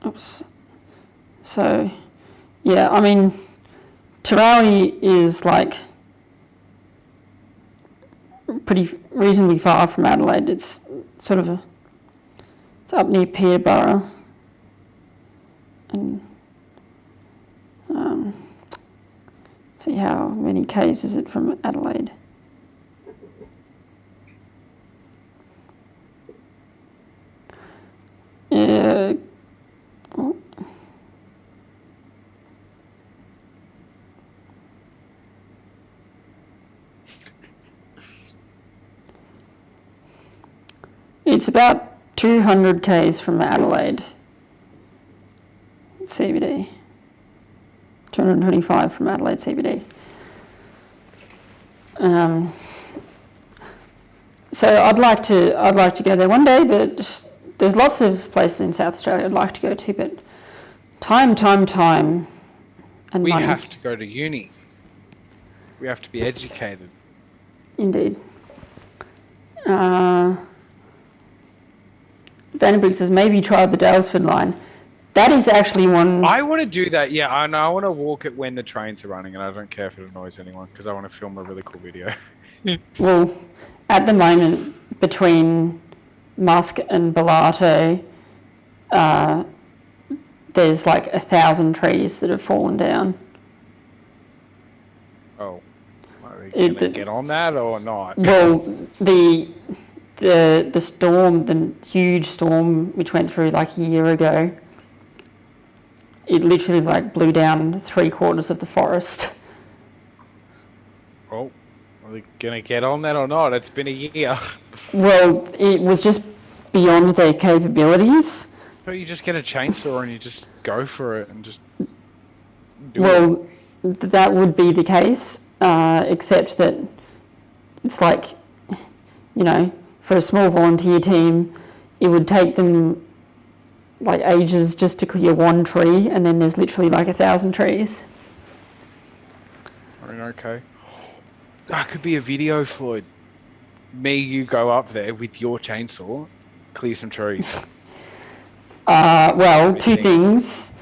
Oops. So, yeah, I mean, Tarawi is like pretty reasonably far from Adelaide. It's sort of it's up near Peterborough, and See how many Ks is it from Adelaide? Oh. It's about 200 Ks from Adelaide CBD. 225 from Adelaide CBD. So I'd like to go there one day, but there's lots of places in South Australia I'd like to go to, but time, and We money. have to go to uni. We have to be educated. Indeed. Vandenberg says maybe try the Dalesford line. That is actually one. I want to do that. Yeah, I know. I want to walk it when the trains are running, and I don't care if it annoys anyone because I want to film a really cool video. Well, at the moment, between Musk and Bellato, there's like 1,000 trees that have fallen down. Oh, are we going to get on that or not? Well, the storm, the huge storm which went through like a year ago, it literally like blew down 3/4 of the forest. Oh, are we going to get on that or not? It's been a year. Well, it was just beyond their capabilities. But you just get a chainsaw and you just go for it and just do it. That would be the case, except that it's like, you know, for a small volunteer team, it would take them like ages just to clear one tree, and then there's literally like 1,000 trees. I mean, okay. That could be a video, Floyd. You go up there with your chainsaw, clear some trees. Well, two things.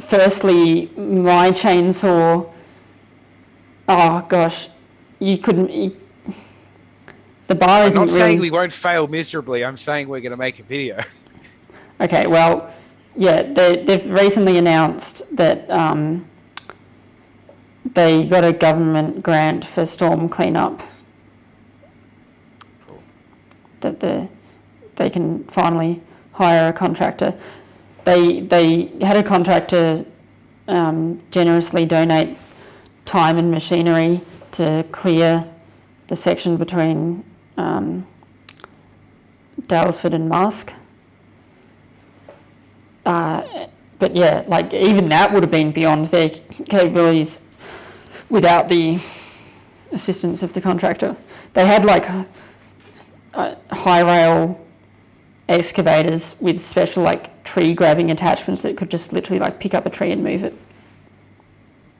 Firstly, my chainsaw, oh gosh, you couldn't, the bar I'm isn't not really... saying we won't fail miserably. I'm saying we're going to make a video. Okay, well, yeah, they've recently announced that they got a government grant for storm cleanup. Cool. That they can finally hire a contractor. They had a contractor generously donate time and machinery to clear the section between Dalesford and Musk. But yeah, like even that would have been beyond their capabilities without the assistance of the contractor. They had like high rail excavators with special like tree grabbing attachments that could just literally like pick up a tree and move it.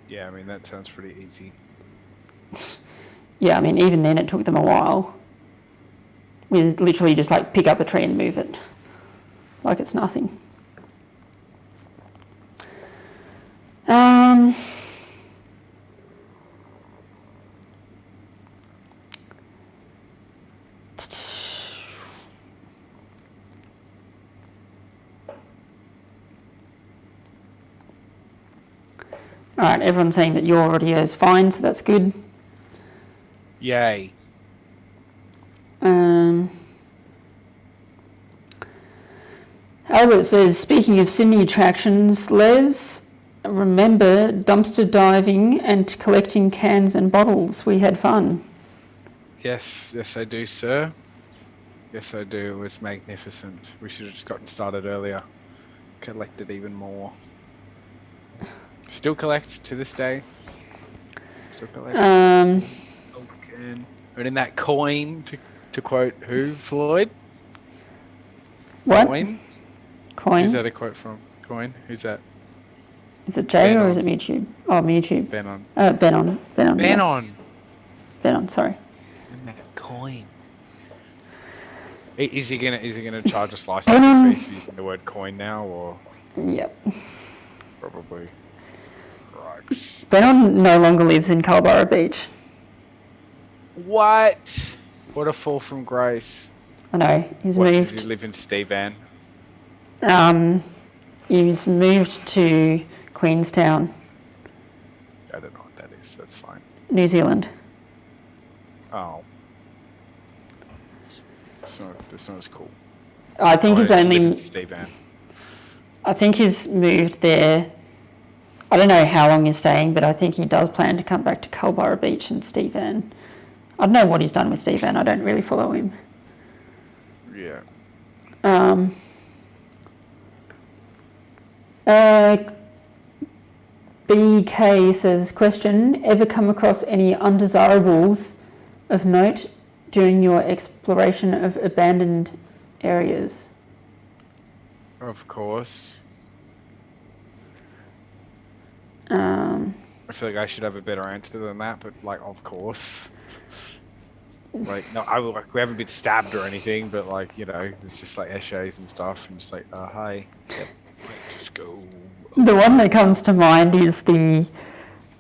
Yeah, I mean, that sounds pretty easy. Yeah, I mean, even then it took them a while. With literally just like pick up a tree and move it. Like it's nothing. All right, everyone's saying that your audio is fine, so that's good. Yay. Albert says, speaking of Sydney attractions, Les, remember dumpster diving and collecting cans and bottles? We had fun. Yes, I do, sir. Yes, I do. It was magnificent. We should have just gotten started earlier. Collected even more. Still collect to this day. Still collect. Okay. Earning that coin, to quote who? Floyd? What? Coin? Coin? Who's that a quote from? Coin? Who's that? Is it Jay or Benon. is it YouTube? Oh, YouTube. Benon. Benon. Yeah. Benon! Benon, sorry. And that coin. Is he gonna charge us licensing fees for using the word coin now, or Yep. probably? Right. Benon no longer lives in Culburra Beach. What? What a fall from grace. I know, he's What, moved. does he live in Stevan? He's moved to Queenstown. I don't know what that guess that's fine. New Zealand. Oh. It's not as cool. I think he's only. Steve Ann. I think he's moved there. I don't know how long he's staying, but I think he does plan to come back to Culburra Beach and Steve Ann. I don't know what he's done with Steve Ann. I don't really follow him. Yeah. BK says, question, ever come across any undesirables of note during your exploration of abandoned areas? Of course. I feel like I should have a better answer than that, but like, of course. Like, no, we haven't been stabbed or anything, but like, you know, it's just like essays and stuff, and just like, hi. Yep. Just go. The one that comes to mind is the,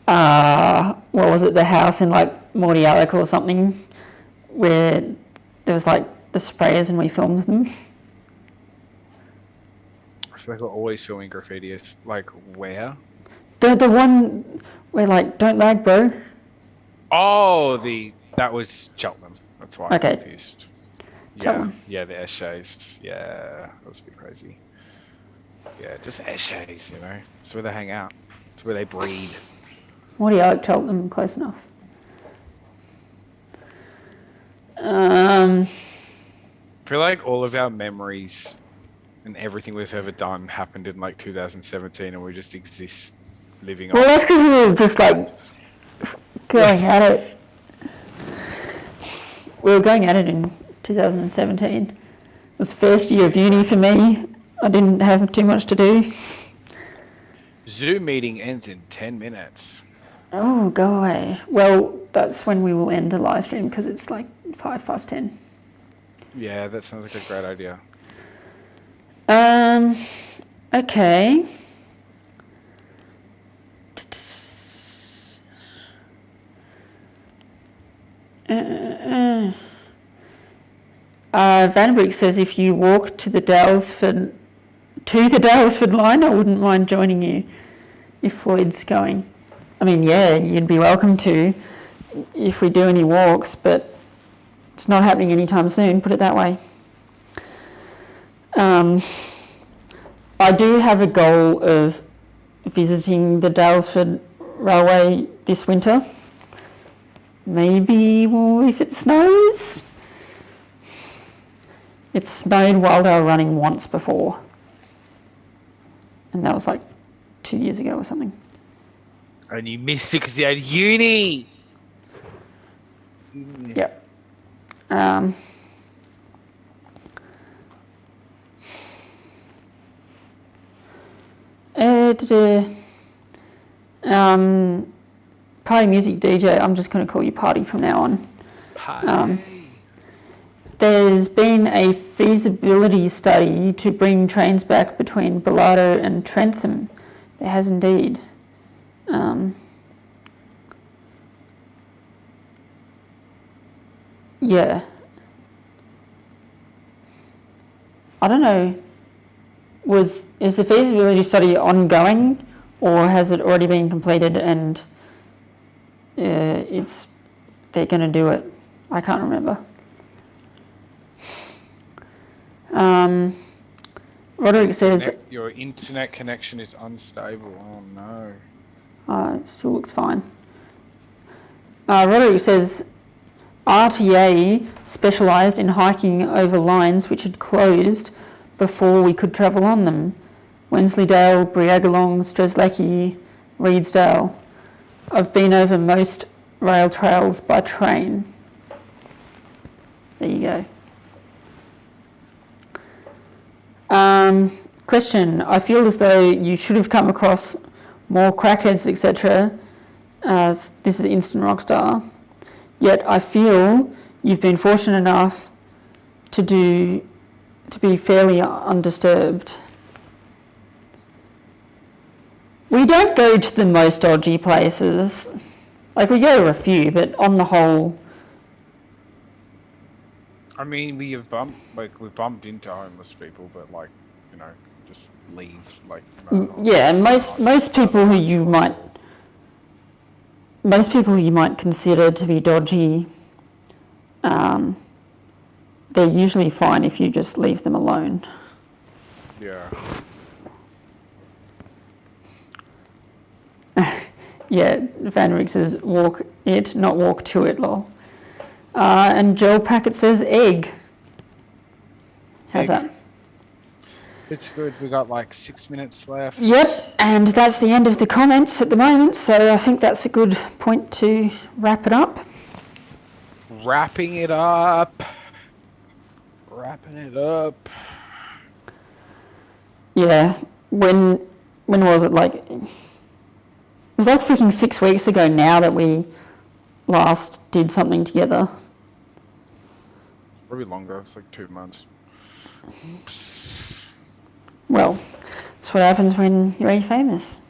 what was it, the house in like Morty Alec or something, where there was like the sprayers and we filmed them. I feel like we're always filming graffiti. It's like, where? The one where like, don't lag, bro. Oh, that was Cheltenham. That's why I'm Okay. confused. Cheltenham. Yeah, the essays. Yeah, that was a bit crazy. Yeah, just essays, you know. It's where they hang out. It's where they breed. Morty Alec, Cheltenham, close enough. I feel like all of our memories and everything we've ever done happened in like 2017, and we just exist living on. Well, that's because we were just like going at it. We were going at it in 2017. It was first year of uni for me. I didn't have too much to do. Zoom meeting ends in 10 minutes. Oh, go away. Well, that's when we will end the live stream because it's like 10:05. Yeah, that sounds like a great idea. Okay. Vandenbroek says if you walk to the Dalesford line, I wouldn't mind joining you if Floyd's going. I mean, yeah, you'd be welcome to if we do any walks, but it's not happening anytime soon, put it that way. I do have a goal of visiting the Dalesford Railway this winter. Maybe if it snows. It snowed while they were running once before. And that was like 2 years ago or something. And you missed it because you had uni. Yep. Party music DJ, I'm just going to call you Party from now on. Party. There's been a feasibility study to bring trains back between Bellardo and Trentham. There has indeed. Yeah. I don't know. Is the feasibility study ongoing, or has it already been completed and they're going to do it? I can't remember. Roderick says... Your internet connection is unstable. Oh, no. It still looks fine. Roderick says RTA specialised in hiking over lines which had closed before we could travel on them. Wensleydale, Briagalong, Strzelecki, Reedsdale. I've been over most rail trails by train. There you go. Question, I feel as though you should have come across more crackheads, etc. This is Instant Rockstar. Yet I feel you've been fortunate enough to be fairly undisturbed. We don't go to the most dodgy places. Like, we go to a few, but on the whole... I mean, we bumped into homeless people, but like, you know, just leave. Like, yeah, most people who you might most people you might consider to be dodgy, they're usually fine if you just leave them alone. Yeah. Yeah, Van Rick says walk it, not walk to it, lol. And Joel Packet says egg. How's Egg. that? It's good. We got like 6 minutes left. Yep, and that's the end of the comments at the moment, so I think that's a good point to wrap it up. Wrapping it up. Wrapping it up. Yeah, when was it? Like, it was like freaking 6 weeks ago now that we last did something together. Probably longer. It's like 2 months. Oops. Well, that's what happens when you're famous.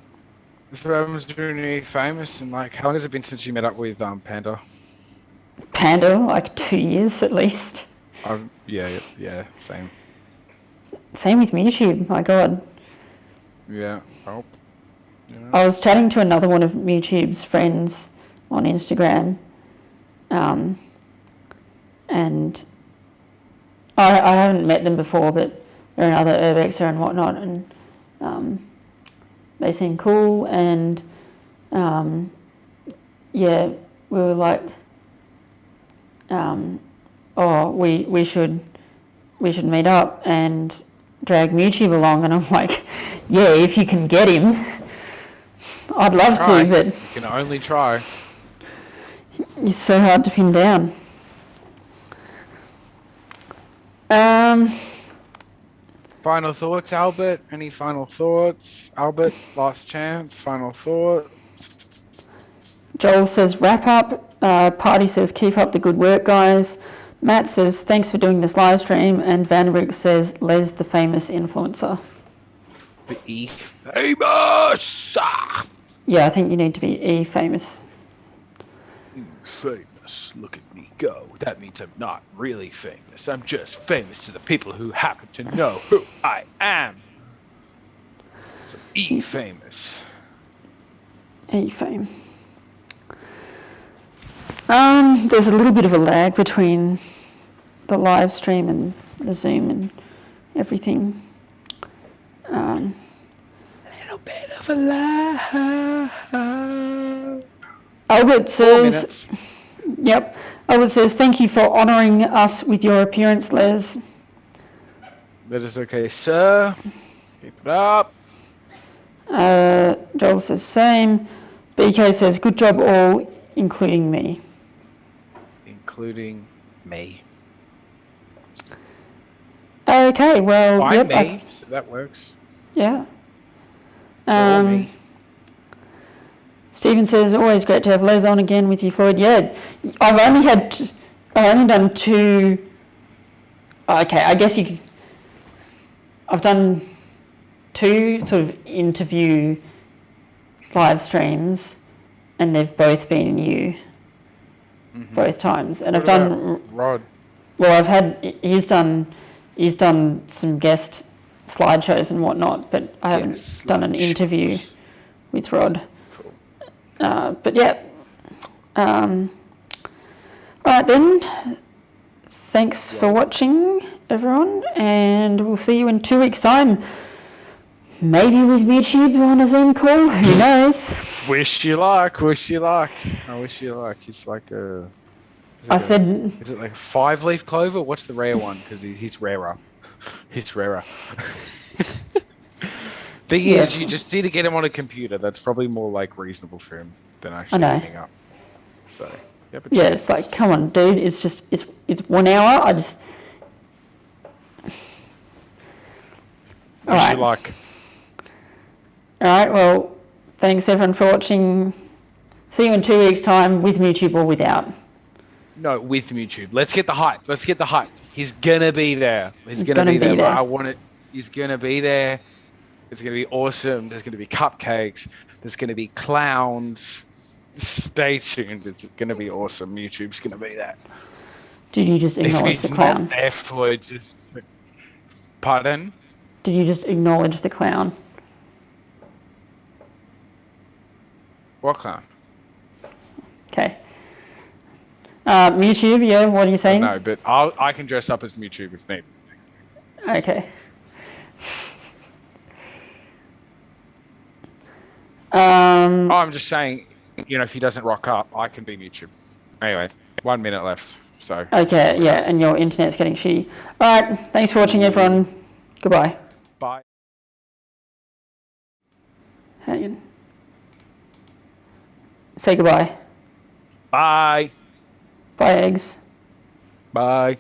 That's what happens when you're famous. And like, how long has it been since you met up with Panda? Panda, like 2 years at least. Yeah, same. Same with YouTube, my God. Yeah. Oh. Yeah. I was chatting to another one of YouTube's friends on Instagram, and I haven't met them before, but they're another urbexer and whatnot, and they seem cool, and yeah, we were like, oh, we should meet up and drag YouTube along, and I'm like, yeah, if you can get him, I'd love to, but you can only try. He's so hard to pin down. Final thoughts, Albert? Any final thoughts? Albert, last chance. Final thoughts. Joel says wrap up. Party says keep up the good work, guys. Matt says thanks for doing this live stream, and Van Rick says Les the famous influencer. The E famous. Yeah, I think you need to be famous. Famous. Look at me go. That means I'm not really famous. I'm just famous to the people who happen to know who I am. So famous. Fame. There's a little bit of a lag between the live stream and the Zoom and everything. A little bit of a lag. Albert says, yep. Albert says, thank you for honouring us with your appearance, Les. That is okay, sir. Keep it up. Joel says same. BK says, good job all, including me. Including me. Okay, well, I'm yep. me, so that works. Yeah. Or me. Stephen says, always great to have Les on again with you, Floyd. Yeah, I've only done 2. Okay, I guess I've done 2 sort of interview live streams, and they've both been you, both times. And What I've about done Rod. Well, he's done some guest slideshows and whatnot, but I haven't done an interview with Rod. But yeah. All right then. Thanks for watching, everyone, and we'll see you in 2 weeks' time. Maybe with YouTube on a Zoom call. Who knows? Wish you luck. Wish you luck. I wish you luck. He's like a. Is it like a 5-leaf clover? What's the rare one? Because he's rarer. He's rarer. Thing is, you just need to get him on a computer. That's probably more like reasonable for him than actually getting up. So yeah, it's like, come on, dude. It's 1 hour. I just. Wish you luck. All right. Well, thanks everyone for watching. See you in 2 weeks' time with YouTube or without. No, with YouTube. Let's get the hype. He's gonna be there. He's gonna be there. I want it. He's gonna be there. It's gonna be awesome. There's gonna be cupcakes. There's gonna be clowns. Stay tuned. It's gonna be awesome. YouTube's gonna be there. Did you just acknowledge the clown? Not there, Floyd. Pardon? Did you just acknowledge the clown? What clown? Okay. YouTube, yeah, what are you saying? No, but I can dress up as Mewtwo if needed. Okay. I'm just saying, you know, if he doesn't rock up, I can be Mewtwo. Anyway, 1 minute left. So. Okay, yeah, and your internet's getting shitty. All right, thanks for watching, everyone. Goodbye. Bye. Hang on. Say goodbye. Bye. Bye, eggs. Bye.